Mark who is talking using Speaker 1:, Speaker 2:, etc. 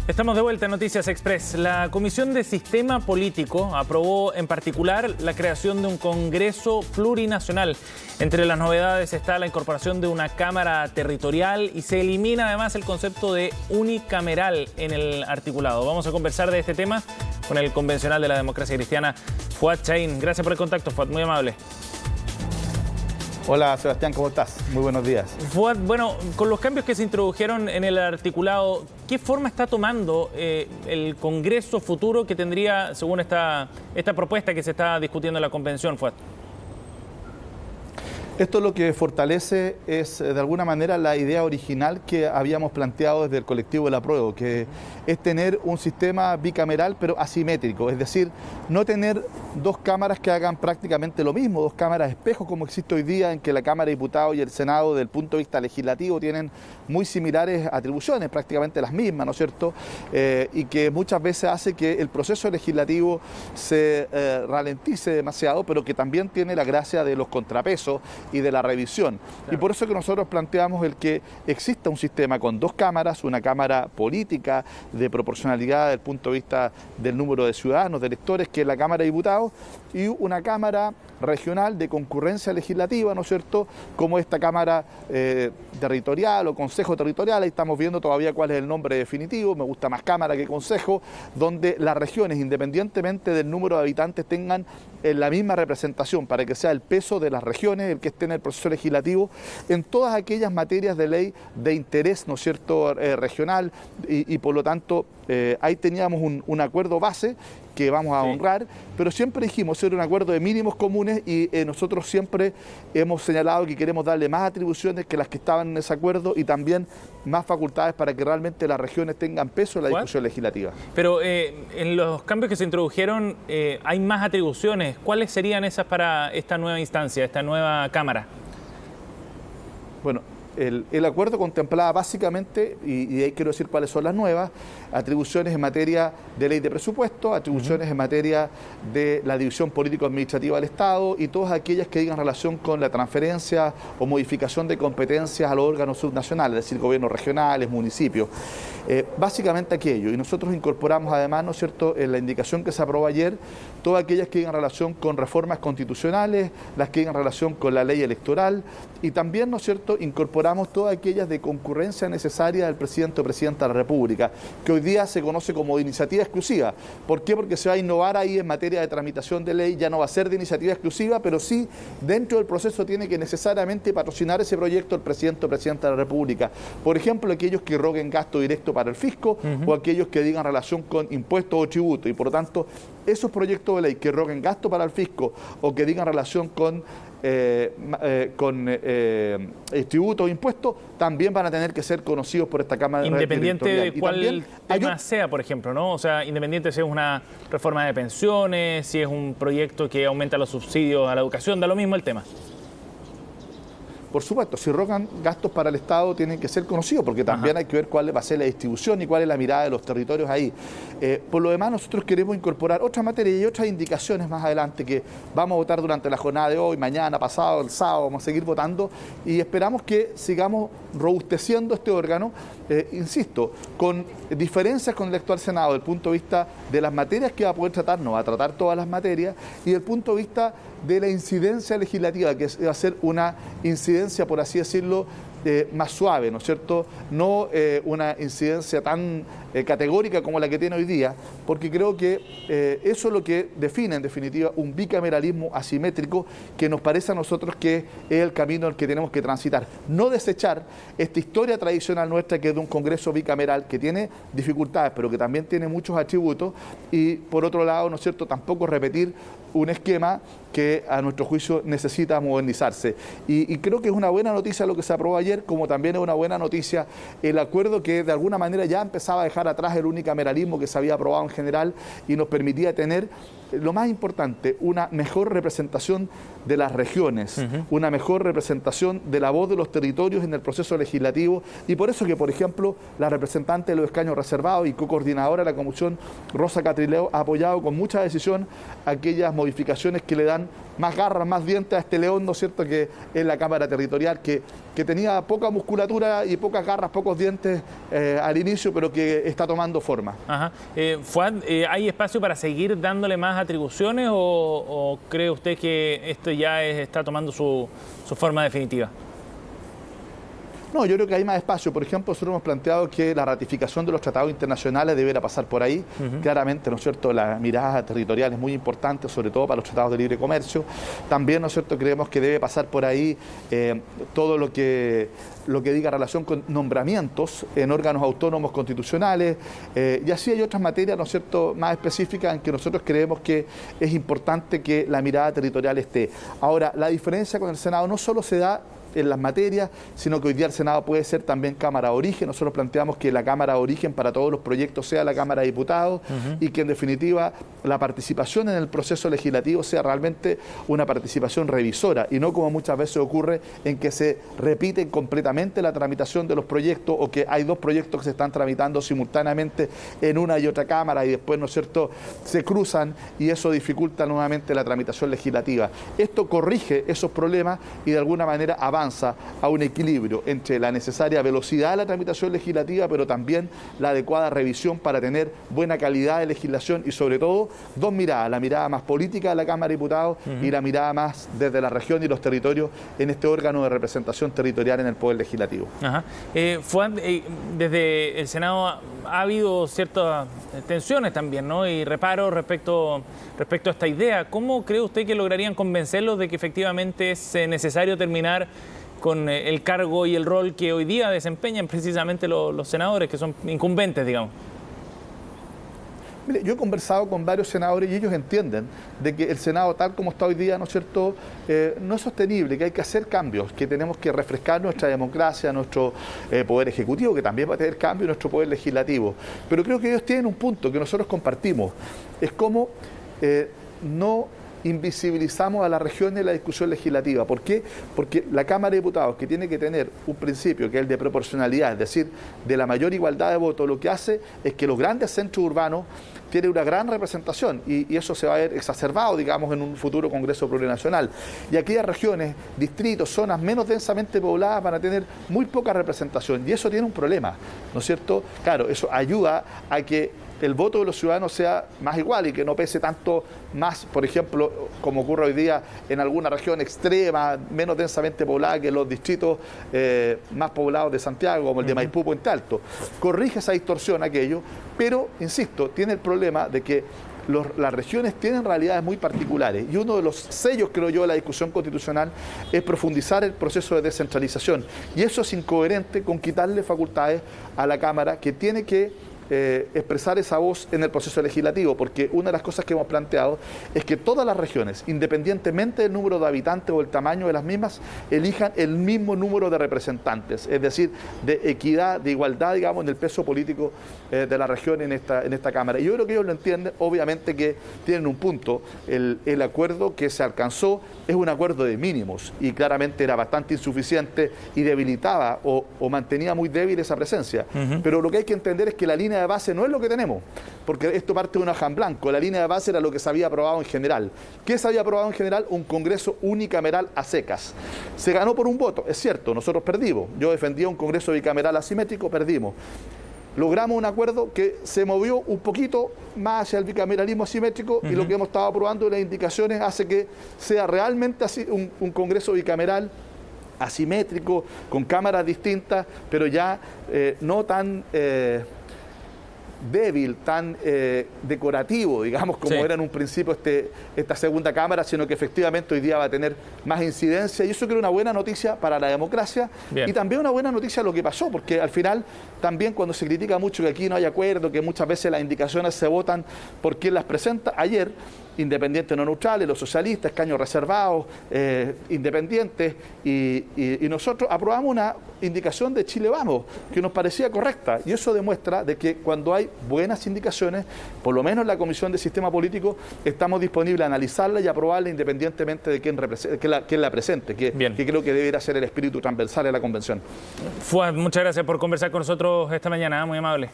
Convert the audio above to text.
Speaker 1: Estamos de vuelta en Noticias Express. La Comisión de Sistema Político aprobó en particular la creación de un Congreso plurinacional. Entre las novedades está la incorporación de una Cámara territorial y se elimina además el concepto de unicameral en el articulado. Vamos a conversar de este tema con el convencional de la democracia cristiana, Fuad Chahín. Gracias por el contacto, Fuad, muy amable.
Speaker 2: Hola Sebastián, ¿cómo estás? Muy buenos días.
Speaker 1: Fuad, bueno, con los cambios que se introdujeron en el articulado, ¿qué forma está tomando el Congreso futuro que tendría, según esta propuesta que se está discutiendo en la convención, Fuad?
Speaker 2: Esto lo que fortalece es, de alguna manera, la idea original que habíamos planteado desde el colectivo del apruebo, que es tener un sistema bicameral pero asimétrico, es decir, no tener dos cámaras que hagan prácticamente lo mismo, dos cámaras espejo como existe hoy día, en que la Cámara de Diputados y el Senado, desde el punto de vista legislativo, tienen muy similares atribuciones, prácticamente las mismas, ¿no es cierto? Y que muchas veces hace que el proceso legislativo se ralentice demasiado, pero que también tiene la gracia de los contrapesos y de la revisión. Claro. Y por eso que nosotros planteamos el que exista un sistema con dos cámaras, una cámara política de proporcionalidad desde el punto de vista del número de ciudadanos, de electores, que es la Cámara de Diputados, y una cámara regional de concurrencia legislativa, ¿no es cierto?, como esta Cámara territorial o Consejo Territorial. Ahí estamos viendo todavía cuál es el nombre definitivo, me gusta más Cámara que Consejo, donde las regiones, independientemente del número de habitantes, tengan la misma representación, para que sea el peso de las regiones el que esté en el proceso legislativo en todas aquellas materias de ley de interés, ¿no es cierto?, regional, y por lo tanto ahí teníamos un acuerdo base que vamos a honrar, pero siempre dijimos ser un acuerdo de mínimos comunes y nosotros siempre hemos señalado que queremos darle más atribuciones que las que estaban en ese acuerdo y también más facultades para que realmente las regiones tengan peso en la discusión legislativa.
Speaker 1: Pero en los cambios que se introdujeron hay más atribuciones. ¿Cuáles serían esas para esta nueva instancia, esta nueva Cámara?
Speaker 2: Bueno, el acuerdo contemplaba básicamente, y ahí quiero decir cuáles son las nuevas, atribuciones en materia de ley de presupuesto, atribuciones en materia de la división político-administrativa del Estado y todas aquellas que digan relación con la transferencia o modificación de competencias a los órganos subnacionales, es decir, gobiernos regionales, municipios. Básicamente aquello. Y nosotros incorporamos además, ¿no es cierto?, en la indicación que se aprobó ayer, todas aquellas que digan relación con reformas constitucionales, las que digan relación con la ley electoral y también, ¿no es cierto?, incorporamos todas aquellas de concurrencia necesaria del presidente o presidenta de la República, que hoy día se conoce como de iniciativa exclusiva. ¿Por qué? Porque se va a innovar ahí en materia de tramitación de ley, ya no va a ser de iniciativa exclusiva, pero sí dentro del proceso tiene que necesariamente patrocinar ese proyecto el presidente o presidenta de la República. Por ejemplo, aquellos que roguen gasto directo para el fisco o aquellos que digan relación con impuestos o tributos. Y por lo tanto, esos proyectos de ley que roguen gasto para el fisco o que digan relación con tributos o impuestos también van a tener que ser conocidos por esta Cámara
Speaker 1: independiente de cuál tema sea, por ejemplo, ¿no? O sea, independiente si es una reforma de pensiones, si es un proyecto que aumenta los subsidios a la educación, da lo mismo el tema.
Speaker 2: Por supuesto, si rogan gastos para el Estado tienen que ser conocidos, porque también hay que ver cuál va a ser la distribución y cuál es la mirada de los territorios ahí. Por lo demás, nosotros queremos incorporar otra materia y otras indicaciones más adelante que vamos a votar durante la jornada de hoy, mañana, pasado, el sábado, vamos a seguir votando y esperamos que sigamos robusteciendo este órgano, insisto, con diferencias con el actual Senado, desde el punto de vista de las materias que va a poder tratar, no va a tratar todas las materias, y desde el punto de vista de la incidencia legislativa, que va a ser una incidencia, por así decirlo, más suave, ¿no es cierto? No una incidencia tan categórica como la que tiene hoy día, porque creo que eso es lo que define, en definitiva, un bicameralismo asimétrico que nos parece a nosotros que es el camino al que tenemos que transitar. No desechar esta historia tradicional nuestra, que es de un Congreso bicameral que tiene dificultades, pero que también tiene muchos atributos, y por otro lado, ¿no es cierto?, tampoco repetir un esquema que a nuestro juicio necesita modernizarse. Y creo que es una buena noticia lo que se aprobó ayer, como también es una buena noticia el acuerdo que de alguna manera ya empezaba a dejar atrás el unicameralismo que se había aprobado en general y nos permitía tener, lo más importante, una mejor representación de las regiones, una mejor representación de la voz de los territorios en el proceso legislativo, y por eso que, por ejemplo, la representante de los escaños reservados y co-coordinadora de la Comisión, Rosa Catrileo, ha apoyado con mucha decisión aquellas modificaciones que le dan más garras, más dientes a este león, ¿no es cierto?, que es la Cámara Territorial, que tenía poca musculatura y pocas garras, pocos dientes al inicio, pero que está tomando forma.
Speaker 1: Ajá. Fuad, ¿hay espacio para seguir dándole más atribuciones o cree usted que esto ya está tomando su forma definitiva?
Speaker 2: No, yo creo que hay más espacio. Por ejemplo, nosotros hemos planteado que la ratificación de los tratados internacionales deberá pasar por ahí. Claramente, ¿no es cierto?, la mirada territorial es muy importante, sobre todo para los tratados de libre comercio. También, ¿no es cierto?, creemos que debe pasar por ahí todo lo que diga relación con nombramientos en órganos autónomos constitucionales. Y así hay otras materias, ¿no es cierto?, más específicas en que nosotros creemos que es importante que la mirada territorial esté. Ahora, la diferencia con el Senado no solo se da en las materias, sino que hoy día el Senado puede ser también Cámara de Origen. Nosotros planteamos que la Cámara de Origen para todos los proyectos sea la Cámara de Diputados y que en definitiva la participación en el proceso legislativo sea realmente una participación revisora y no como muchas veces ocurre en que se repite completamente la tramitación de los proyectos o que hay dos proyectos que se están tramitando simultáneamente en una y otra Cámara y después, ¿no es cierto?, se cruzan y eso dificulta nuevamente la tramitación legislativa. Esto corrige esos problemas y de alguna manera avanza a un equilibrio entre la necesaria velocidad de la tramitación legislativa, pero también la adecuada revisión para tener buena calidad de legislación y sobre todo dos miradas, la mirada más política de la Cámara de Diputados y la mirada más desde la región y los territorios en este órgano de representación territorial en el Poder Legislativo.
Speaker 1: Ajá. Fuad, desde el Senado ha habido ciertas tensiones también, ¿no?, y reparos respecto a esta idea. ¿Cómo cree usted que lograrían convencerlos de que efectivamente es necesario terminar con el cargo y el rol que hoy día desempeñan precisamente los senadores, que son incumbentes, digamos?
Speaker 2: Mire, yo he conversado con varios senadores y ellos entienden de que el Senado tal como está hoy día, ¿no es cierto?, no es sostenible, que hay que hacer cambios, que tenemos que refrescar nuestra democracia, nuestro poder ejecutivo, que también va a tener cambios, nuestro poder legislativo. Pero creo que ellos tienen un punto que nosotros compartimos, es cómo no invisibilizamos a la región en la discusión legislativa. ¿Por qué? Porque la Cámara de Diputados, que tiene que tener un principio que es el de proporcionalidad, es decir, de la mayor igualdad de votos, lo que hace es que los grandes centros urbanos tienen una gran representación y eso se va a ver exacerbado, digamos, en un futuro Congreso Plurinacional. Y aquellas regiones, distritos, zonas menos densamente pobladas van a tener muy poca representación y eso tiene un problema, ¿no es cierto? Claro, eso ayuda a que el voto de los ciudadanos sea más igual y que no pese tanto más, por ejemplo, como ocurre hoy día en alguna región extrema, menos densamente poblada que los distritos más poblados de Santiago, como el de Maipú, Puente Alto. Corrige esa distorsión aquello, pero, insisto, tiene el problema de que las regiones tienen realidades muy particulares y uno de los sellos, creo yo, de la discusión constitucional es profundizar el proceso de descentralización y eso es incoherente con quitarle facultades a la Cámara, que tiene que expresar esa voz en el proceso legislativo, porque una de las cosas que hemos planteado es que todas las regiones, independientemente del número de habitantes o el tamaño de las mismas, elijan el mismo número de representantes, es decir, de equidad, de igualdad, digamos, en el peso político de la región en esta Cámara. Y yo creo que ellos lo entienden, obviamente que tienen un punto, el acuerdo que se alcanzó es un acuerdo de mínimos y claramente era bastante insuficiente y debilitaba o mantenía muy débil esa presencia. Pero lo que hay que entender es que la línea de base no es lo que tenemos, porque esto parte de una hoja en blanco. La línea de base era lo que se había aprobado en general. ¿Qué se había aprobado en general? Un Congreso unicameral a secas. Se ganó por un voto, es cierto, nosotros perdimos. Yo defendía un Congreso bicameral asimétrico, perdimos. Logramos un acuerdo que se movió un poquito más hacia el bicameralismo asimétrico y lo que hemos estado aprobando, las indicaciones, hace que sea realmente así un Congreso bicameral asimétrico, con cámaras distintas, pero ya no tan débil, tan decorativo, digamos, como era en un principio esta segunda Cámara, sino que efectivamente hoy día va a tener más incidencia y eso creo una buena noticia para la democracia. Bien. Y también una buena noticia lo que pasó, porque al final también cuando se critica mucho que aquí no hay acuerdo, que muchas veces las indicaciones se votan por quien las presenta, ayer independientes no neutrales, los socialistas, escaños reservados, independientes, y nosotros aprobamos una indicación de Chile Vamos, que nos parecía correcta, y eso demuestra de que cuando hay buenas indicaciones, por lo menos en la Comisión de Sistema Político, estamos disponibles a analizarla y aprobarla independientemente de quién la presente, que creo que debería ser el espíritu transversal de la Convención.
Speaker 1: Fuad, muchas gracias por conversar con nosotros esta mañana, muy amable.